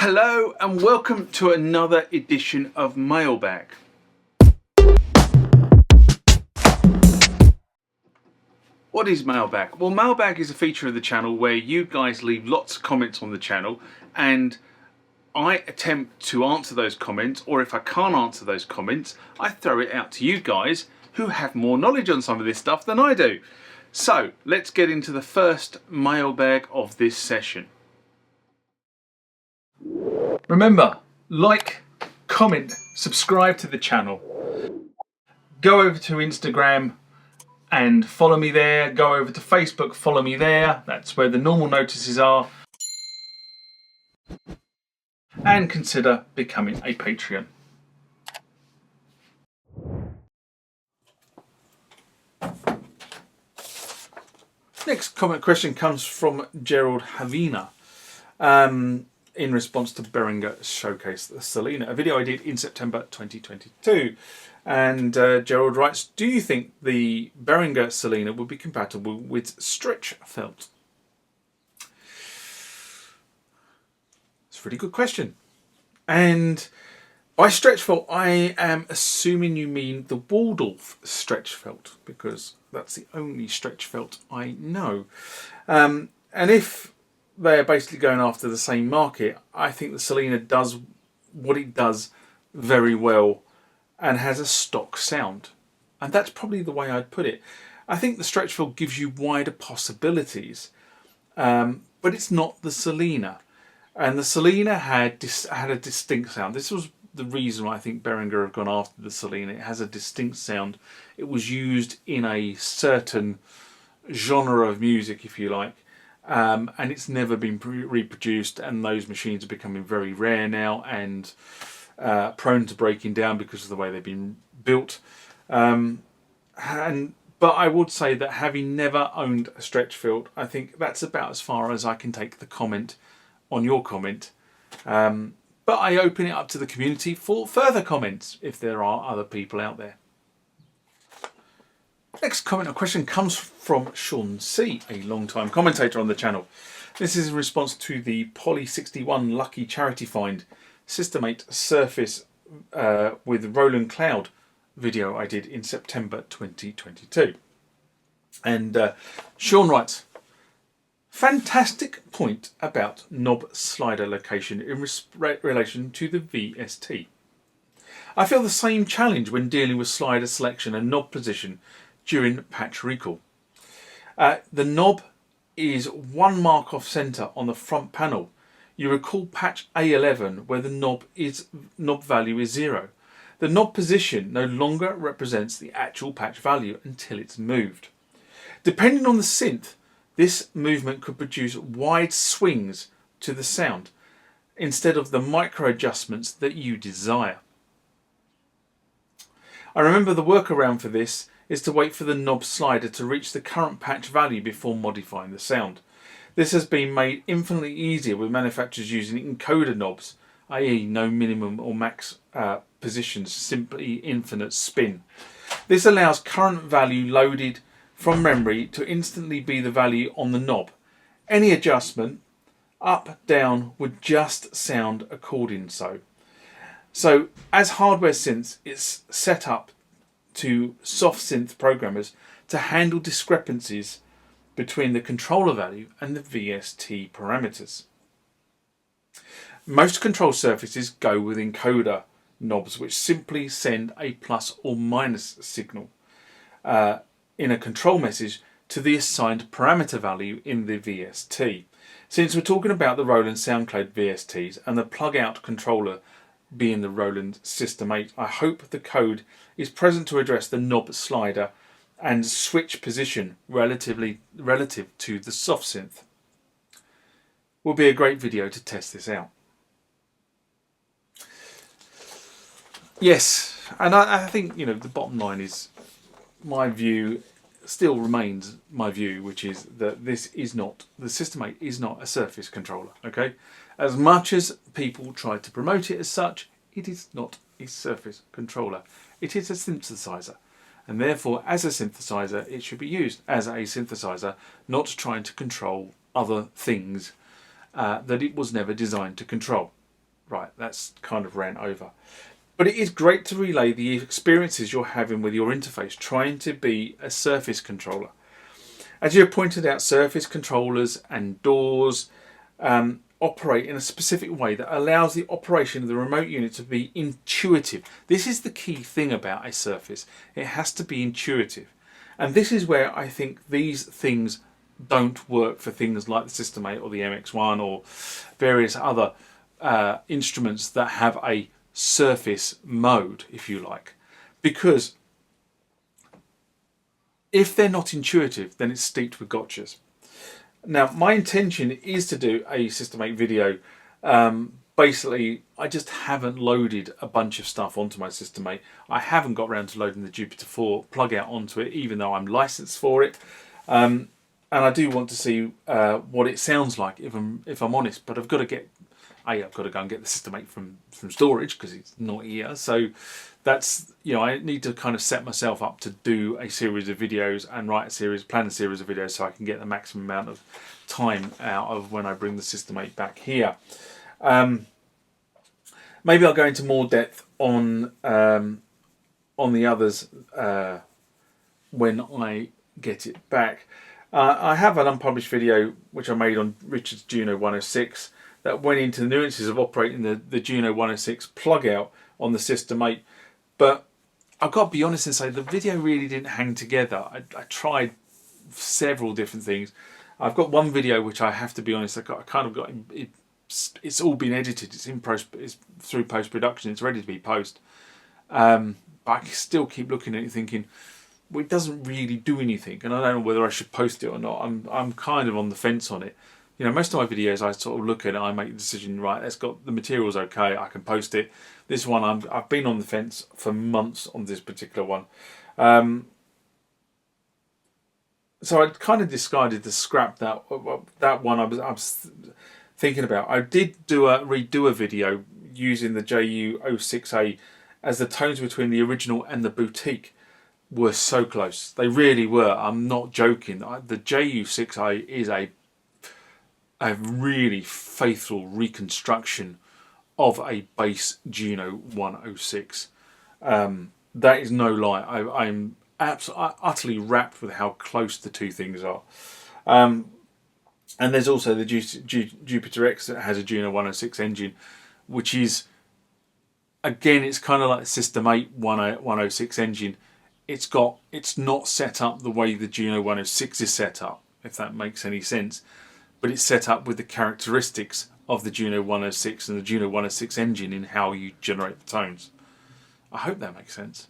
Hello and welcome to another edition of Mailbag. What is Mailbag? Well, Mailbag is a feature of the channel where you guys leave lots of comments on the channel and I attempt to answer those comments, or if I can't answer those comments, I throw it out to you guys who have more knowledge on some of this stuff than I do. So let's get into the first mailbag of this session. Remember, like, comment, subscribe to the channel. Go over to Instagram and follow me there. Go over to Facebook, follow me there. That's where the normal notices are. And consider becoming a Patreon. Next comment question comes from Gerald Havina in response to Behringer Solina, a video I did in September 2022. And Gerald writes, do you think the Behringer Solina would be compatible with Shreichfett? It's a really good question. And by Shreichfett, I am assuming you mean the Waldorf Streichfett, because that's the only Shreichfett I know. And if they're basically going after the same market, I think the Solina does what it does very well and has a stock sound. And that's probably the way I'd put it. I think the Shreichfett gives you wider possibilities, but it's not the Solina. And the Solina had a distinct sound. This was the reason why I think Behringer have gone after the Solina. It has a distinct sound. It was used in a certain genre of music, if you like. And it's never been reproduced, and those machines are becoming very rare now and prone to breaking down because of the way they've been built. But I would say that having never owned a Shreichfett, I think that's about as far as I can take the comment on your comment. But I open it up to the community for further comments if there are other people out there. Next comment or question comes from Sean C, a long-time commentator on the channel. This is in response to the Poly 61 Lucky Charity Find System8 Surface with Roland Cloud video I did in September 2022. And Sean writes, fantastic point about knob slider location in relation to the VST. I feel the same challenge when dealing with slider selection and knob position during patch recall. The knob is one mark off centre on the front panel. You recall patch A11 where the knob value is 0. The knob position no longer represents the actual patch value until it's moved. Depending on the synth, this movement could produce wide swings to the sound instead of the micro adjustments that you desire. I remember the workaround for this is to wait for the knob slider to reach the current patch value before modifying the sound. This has been made infinitely easier with manufacturers using encoder knobs, i.e. no minimum or max positions, simply infinite spin. This allows current value loaded from memory to instantly be the value on the knob. Any adjustment, up, down, would just sound according so. So as hardware synths, it's set up to soft synth programmers to handle discrepancies between the controller value and the VST parameters. Most control surfaces go with encoder knobs which simply send a plus or minus signal in a control message to the assigned parameter value in the VST. Since we're talking about the Roland SoundCloud VSTs and the plug-out controller being the Roland System 8, I hope the code is present to address the knob slider and switch position relative to the soft synth. Will be a great video to test this out. Yes, and I think, you know, the bottom line is my view still remains my view, which is that this is not, the System 8 is not a surface controller, okay? As much as people try to promote it as such, it is not a surface controller. It is a synthesizer. And therefore, as a synthesizer, it should be used as a synthesizer, not trying to control other things that it was never designed to control. Right, that's kind of ran over. But it is great to relay the experiences you're having with your interface, trying to be a Surface controller. As you have pointed out, Surface controllers and doors operate in a specific way that allows the operation of the remote unit to be intuitive. This is the key thing about a Surface. It has to be intuitive. And this is where I think these things don't work for things like the System 8 or the MX1 or various other instruments that have a Surface mode, if you like. Because if they're not intuitive, then it's steeped with gotchas. Now, my intention is to do a System 8 video. Basically, I just haven't loaded a bunch of stuff onto my System 8. I haven't got around to loading the Jupiter 4 plug out onto it, even though I'm licensed for it. And I do want to see what it sounds like, if I'm honest. But I've got to I've got to go and get the System 8 from storage because it's not here. So that's, I need to kind of set myself up to do a series of videos and plan a series of videos so I can get the maximum amount of time out of when I bring the System 8 back here. Maybe I'll go into more depth on the others when I get it back. I have an unpublished video which I made on Richard's Juno 106 that went into the nuances of operating the Juno 106 plug out on the System 8. But I've got to be honest and say the video really didn't hang together. I tried several different things. I've got one video which I have to be honest, it's all been edited. It's through post-production. It's ready to be posted. But I still keep looking at it thinking, well, it doesn't really do anything, and I don't know whether I should post it or not. I'm kind of on the fence on it. Most of my videos I sort of look at it, I make the decision, right, the material's okay, I can post it. This one, I've been on the fence for months on this particular one. So I kind of decided to scrap that one I was thinking about. I did redo a video using the JU06A, as the tones between the original and the boutique were so close. They really were. I'm not joking. The JU6A is a really faithful reconstruction of a bass Juno 106. That is no lie. I'm utterly wrapped with how close the two things are. And there's also the Jupiter X that has a Juno 106 engine, which is, again, it's kind of like the System 8 106 engine. It's not set up the way the Juno 106 is set up, if that makes any sense. But it's set up with the characteristics of the Juno 106 and the Juno 106 engine in how you generate the tones. I hope that makes sense.